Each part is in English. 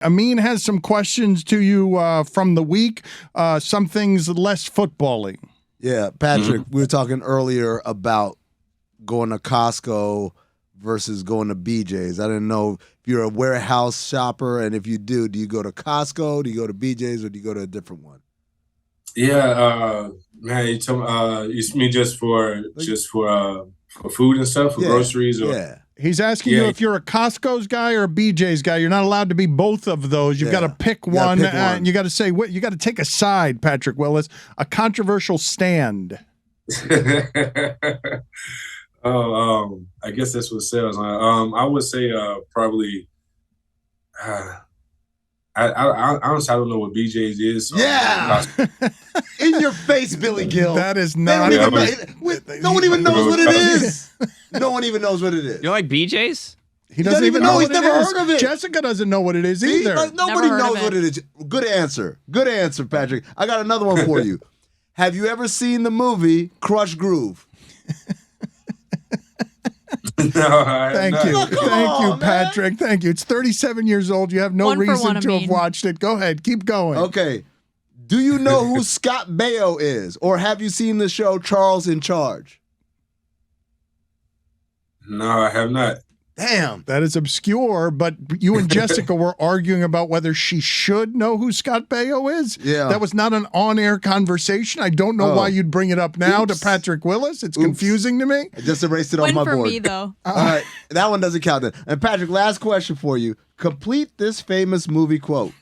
Amin has some questions to you from the week, some things less football-y. Yeah, Patrick, we were talking earlier about going to Costco versus going to BJ's. I didn't know if you're a warehouse shopper, and if you do you go to Costco, do you go to BJ's, or do you go to a different one? Yeah, man, you mean just for food and stuff, for groceries? Or? Yeah. He's asking you if you're a Costco's guy or a BJ's guy. You're not allowed to be both of those. You've got to pick one, and you got to say what you got to take a side, Patrick Willis, a controversial stand. I guess that's what sells. I would say probably. I honestly don't know what BJ's is. So In your face, Billy Gill. That is not. No one even knows what it is. No one even knows what it is. You like BJ's? He doesn't even know. He's never heard of it. Jessica doesn't know what it is either. Nobody knows what it is. Good answer. Good answer, Patrick. I got another one for you. Have you ever seen the movie Crush Groove? No, Thank you, Patrick. Thank you. It's 37 years old. You have no reason to have watched it. Go ahead. Keep going. Okay. Do you know who Scott Baio is? Or have you seen the show Charles in Charge? No, I have not. Damn. That is obscure, but you and Jessica were arguing about whether she should know who Scott Baio is. Yeah. That was not an on-air conversation. I don't know why you'd bring it up now to Patrick Willis. It's confusing to me. I just erased it off my board. Win for me, though. All right. That one doesn't count then. And Patrick, last question for you. Complete this famous movie quote.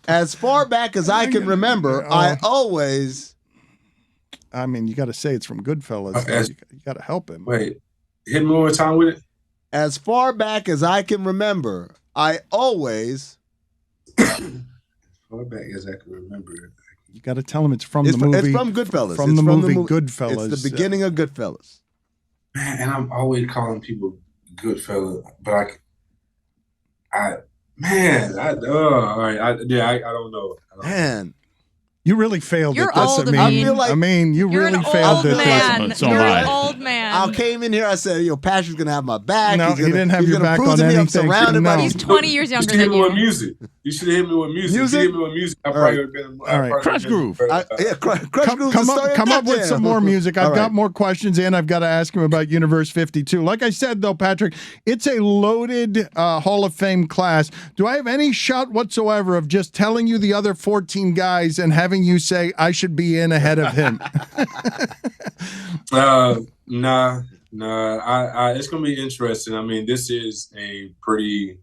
As far back as I can remember, I always... I mean, you got to say it's from Goodfellas. You got to help him. Wait. Hit me one more time with it. As far back as I can remember, I always... As far back as I can remember. You got to tell him it's from the movie. It's from Goodfellas. From the movie Goodfellas. It's the beginning of Goodfellas. Man, and I'm always calling people Goodfellas, but all right. I don't know. Man. You really failed You're at this, old, Amin. You really failed at this. You're an old man. I came in here, I said, Patrick's going to have my back. No, he didn't have your back on anything. I'm surrounded by He's 20 years younger than you. You should have hit me with music. If you hit me with music, I probably would have been. All right. Crush Groove. Crush Groove. Come up with some more music. I've got more questions, and I've got to ask him about Universe 52. Like I said, though, Patrick, it's a loaded Hall of Fame class. Do I have any shot whatsoever of just telling you the other 14 guys and having you say I should be in ahead of him? Nah. It's gonna be interesting. I mean, this is a pretty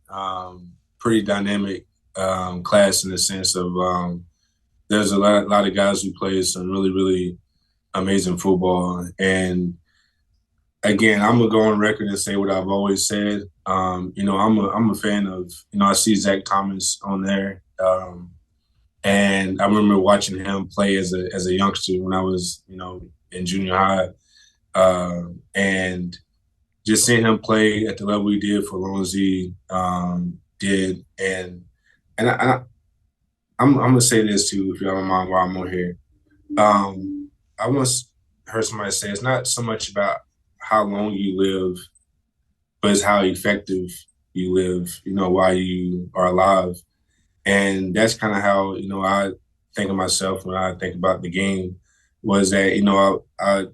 dynamic class in the sense of there's a lot of guys who play some really, really amazing football. And again, I'm gonna go on record and say what I've always said. I'm a fan of. I see Zach Thomas on there. And I remember watching him play as a youngster when I was, in junior high, and just seeing him play at the level he did for as long as he did. And I'm gonna say this too, if y'all don't mind, while I'm on here. I once heard somebody say it's not so much about how long you live, but it's how effective you live. While you are alive. And that's kind of how, I think of myself when I think about the game, was that, I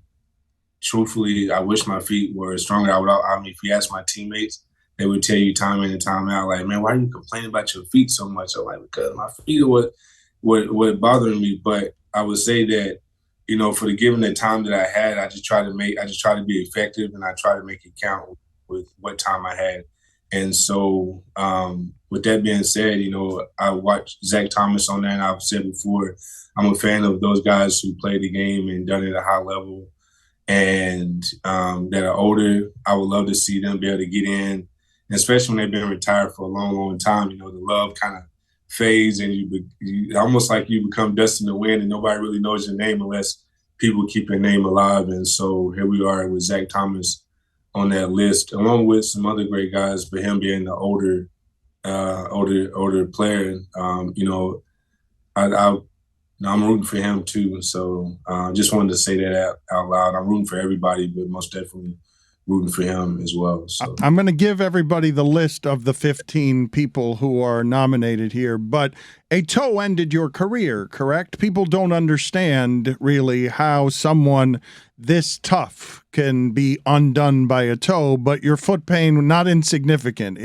truthfully, I wish my feet were stronger. If you ask my teammates, they would tell you time in and time out, like, man, why are you complaining about your feet so much? I'm like, because my feet are what bothering me. But I would say that, for the given the time that I had, I just try to be effective, and I try to make it count with what time I had. And so, with that being said, I watched Zach Thomas on there, and I've said before, I'm a fan of those guys who play the game and done it at a high level, and that are older. I would love to see them be able to get in, especially when they've been retired for a long, long time. The love kind of fades, and you almost like you become dust in the wind, and nobody really knows your name unless people keep your name alive. And so here we are with Zach Thomas on that list, along with some other great guys, but him being the older player, I'm rooting for him too. So just wanted to say that out loud. I'm rooting for everybody, but most definitely rooting for him as well. So I'm going to give everybody the list of the 15 people who are nominated here, but a toe ended your career, correct? People don't understand really how someone this tough can be undone by a toe, but your foot pain, not insignificant.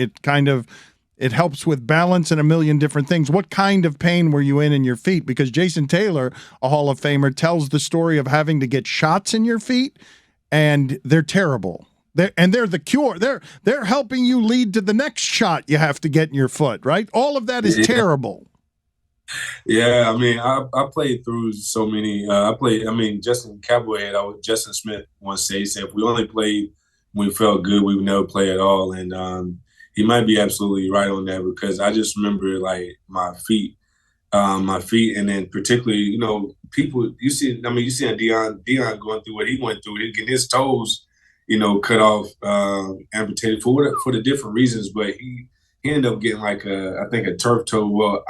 It helps with balance and a million different things. What kind of pain were you in your feet? Because Jason Taylor, a Hall of Famer, tells the story of having to get shots in your feet, and they're terrible. They're the cure. They're helping you lead to the next shot you have to get in your foot, right? All of that is terrible. Yeah, I mean, I played through so many. Justin Cowboy Justin Smith once said, he said, if we only played when we felt good, we would never play at all. And he might be absolutely right on that, because I just remember like my feet, and then particularly, people, you see Deion going through what he went through, getting his toes, cut off, amputated for the different reasons, but he ended up getting like I think a turf toe. Well,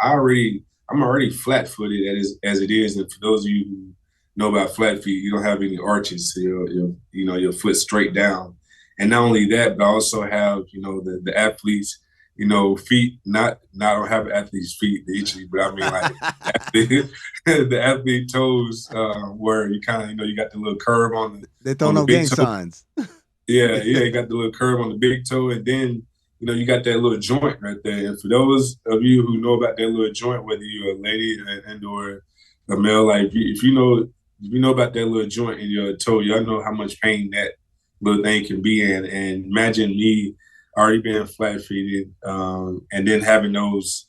I'm already flat-footed as it is, and for those of you who know about flat feet, you don't have any arches, so your foot straight down. And not only that, but I also have the athletes, feet. I don't have athlete's feet usually, but I mean like the athlete toes, where you kind of you got the little curve on the. They throw no gang signs. Yeah, you got the little curve on the big toe, and then you got that little joint right there. And for those of you who know about that little joint, whether you're a lady and or a male, like if you know about that little joint in your toe, y'all know how much pain that little thing can be in. And imagine me already being flat-feeted, and then having those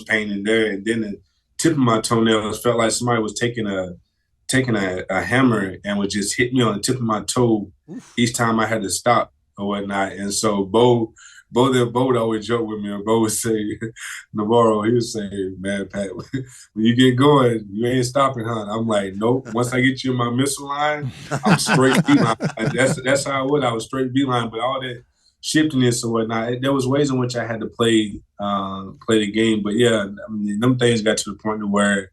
pain in there, and then the tip of my toenails felt like somebody was taking a hammer and would just hit me on the tip of my toe each time I had to stop or whatnot. And so Bo would always joke with me, and Bo would say, Navarro, he would say, man, Pat, when you get going, you ain't stopping, huh? I'm like, nope. Once I get you in my missile line, I'm straight beeline. That's how I was straight beeline. But all that shiftiness or whatnot, there was ways in which I had to play the game. But yeah, I mean, them things got to the point to where,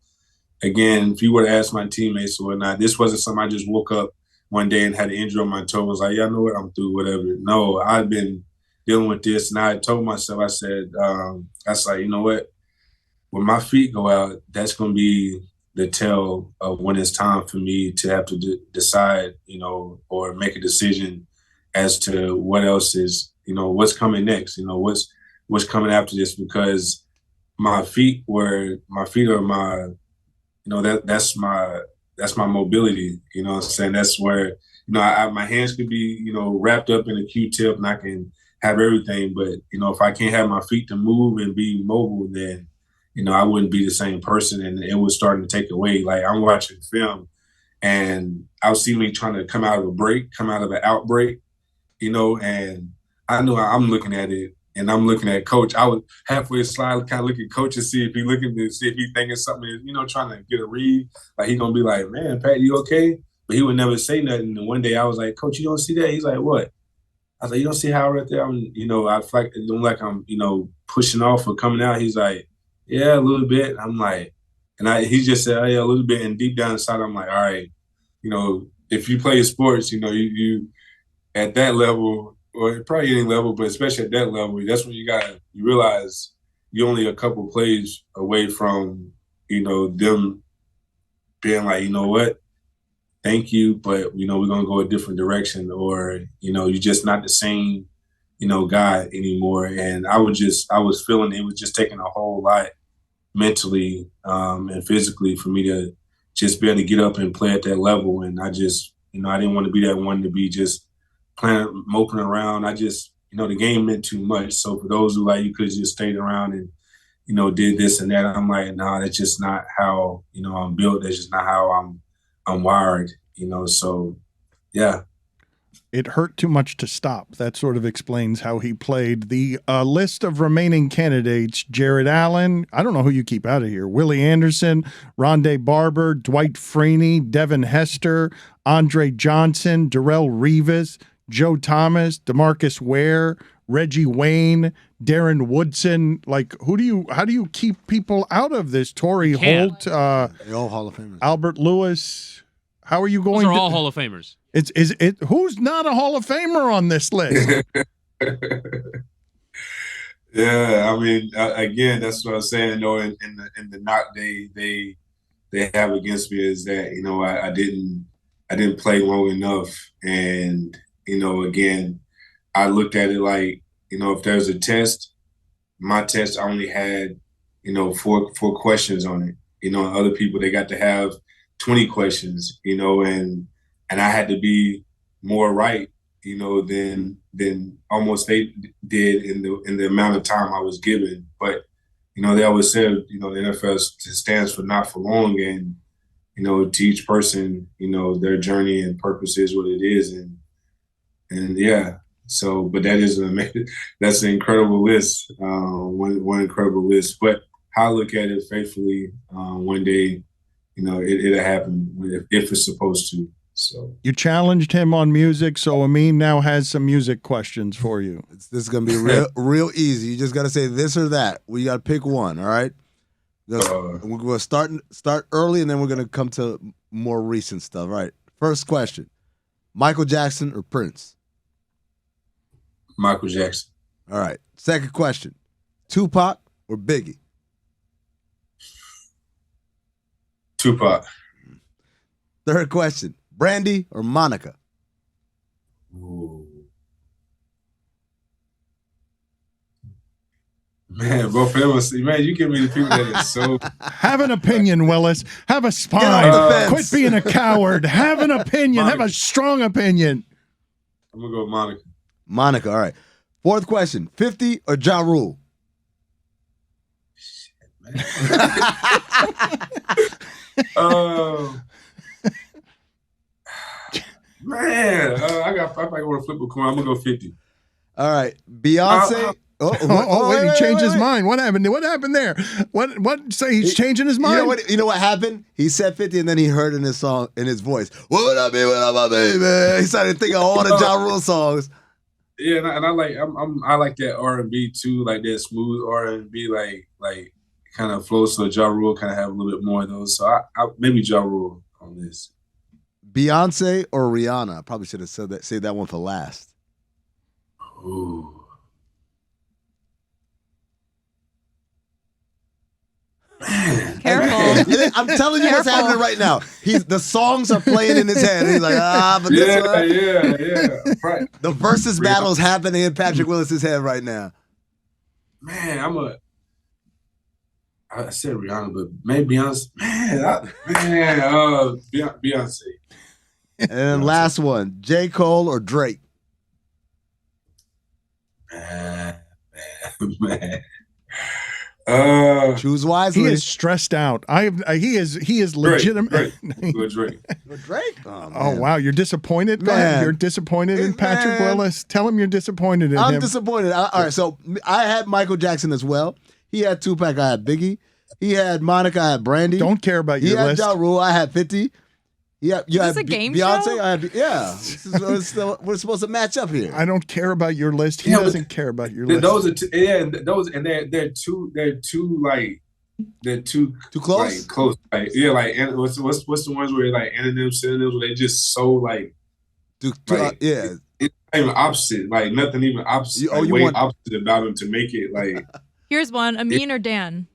again, if you were to ask my teammates or whatnot, this wasn't something I just woke up one day and had an injury on my toe and was like, yeah, I know what, I'm through, whatever. No, I've been dealing with this, and I told myself, I said, I was like, you know what? When my feet go out, that's going to be the tell of when it's time for me to have to decide, or make a decision as to what else is, what's coming next, what's coming after this, because my feet are my, that's my mobility, you know what I'm saying? That's where, my hands could be, wrapped up in a Q-tip and I can have everything. But, if I can't have my feet to move and be mobile, then, I wouldn't be the same person, and it was starting to take away. Like, I'm watching film and I'll see me trying to come out of an outbreak, and I know I'm looking at it, and I'm looking at coach. I was halfway slide, kind of looking at coach to see if he looking to see if he thinking something, trying to get a read. Like, he gonna be like, man, Pat, you okay? But he would never say nothing. And one day I was like, Coach, you don't see that? He's like, what? I was like, you don't see how right there I'm, I feel like it look like I'm, pushing off or coming out. He's like, yeah, a little bit. I'm like, he just said, oh, yeah, a little bit. And deep down inside, I'm like, all right, if you play sports, you at that level, or probably any level, but especially at that level, that's when you realize you're only a couple plays away from, them being like, you know what, thank you, but, we're going to go a different direction, or, you're just not the same, guy anymore. And I was feeling it was just taking a whole lot mentally and physically for me to just be able to get up and play at that level. And I just, I didn't want to be that one to be just playing, moping around. I just, the game meant too much. So for those who like, you could have just stayed around and, did this and that, I'm like, nah, that's just not how, I'm built. That's just not how I'm wired, so yeah. It hurt too much to stop. That sort of explains how he played. The list of remaining candidates: Jared Allen, I don't know who you keep out of here, Willie Anderson, Rondé Barber, Dwight Freeney, Devin Hester, Andre Johnson, Darrelle Revis, Joe Thomas, DeMarcus Ware, Reggie Wayne, Darren Woodson. Like, how do you keep people out of this? Torrey Holt, they're all Hall of Famers. Albert Lewis. How are you going? Those are all Hall of Famers. Who's not a Hall of Famer on this list? Yeah, I mean, again, that's what I was saying. In the knock they have against me is that I didn't play long enough, and again, I looked at it like if there's a test, my test only had four questions on it. Other people, they got to have 20 questions. And I had to be more right than almost they did in the amount of time I was given. But they always said the NFL stands for not for long, and to each person their journey and purpose is what it is, and yeah. So, but that's an incredible list, one incredible list. But how I look at it faithfully, one day, it'll happen if it's supposed to. So you challenged him on music, so Amin now has some music questions for you. This is gonna be real easy. You just gotta say this or that. We gotta pick one. All right. We're gonna start early, and then we're gonna come to more recent stuff. All right. First question: Michael Jackson or Prince? Michael Jackson. All right. Second question: Tupac or Biggie? Tupac. Third question: Brandy or Monica? Ooh. Man, both of them. Man, you give me the people that is so. Have an opinion, Willis. Have a spine. Quit being a coward. Have an opinion. Monica. Have a strong opinion. I'm gonna go with Monica. Monica. All right. Fourth question: 50 or Ja Rule? Man, I want to flip a coin. I'm gonna go 50. All right, Beyonce. Wait, he changed his mind. What happened? What happened there? What? Say he's changing his mind. You know what happened? He said 50, and then he heard in his song, in his voice, "What would I be without my baby?" He started thinking of all the Ja Rule songs. Yeah, and I like that R&B too, like that smooth R&B, like kind of flows. So Ja Rule kind of have a little bit more of those. So I maybe Ja Rule on this. Beyonce or Rihanna? I probably should have saved that one for last. Ooh. Man. Careful. I'm telling you what's happening right now. The songs are playing in his head. He's like, but this one. Yeah. Right. The versus battle is happening in Patrick Willis's head right now. Man, I said Rihanna, but maybe Beyonce. Beyonce. And last one, J. Cole or Drake? Man. Choose wisely. He is stressed out. He is legitimate. Drake. Drake? Oh wow, you're disappointed, man. You're disappointed in Patrick Willis. Tell him you're disappointed in him. I'm disappointed. All right, so I had Michael Jackson as well. He had Tupac. I had Biggie. He had Monica. I had Brandy. Don't care about your list. He had Ja Rule. I had 50. Yeah, you Is this a game Beyonce. show? I had, we're supposed to match up here. I don't care about your list. He doesn't care about your list. Those are they're too close. Like, close. Like, yeah, like and what's the ones where like antonyms, synonyms, where they just so like. Yeah. It's not even opposite. Like nothing even opposite. Opposite about them to make it like. Here's one: Amin or Dan.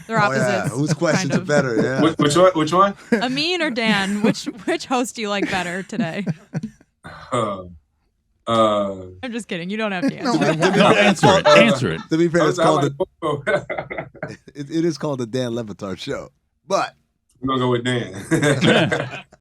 They're opposites. Yeah. Whose questions are better? Yeah. Which one? Amin or Dan? Which host do you like better today? I'm just kidding. You don't have to answer. Answer it. To be fair, it's called it is called the Dan Le Batard Show. But I'm gonna go with Dan.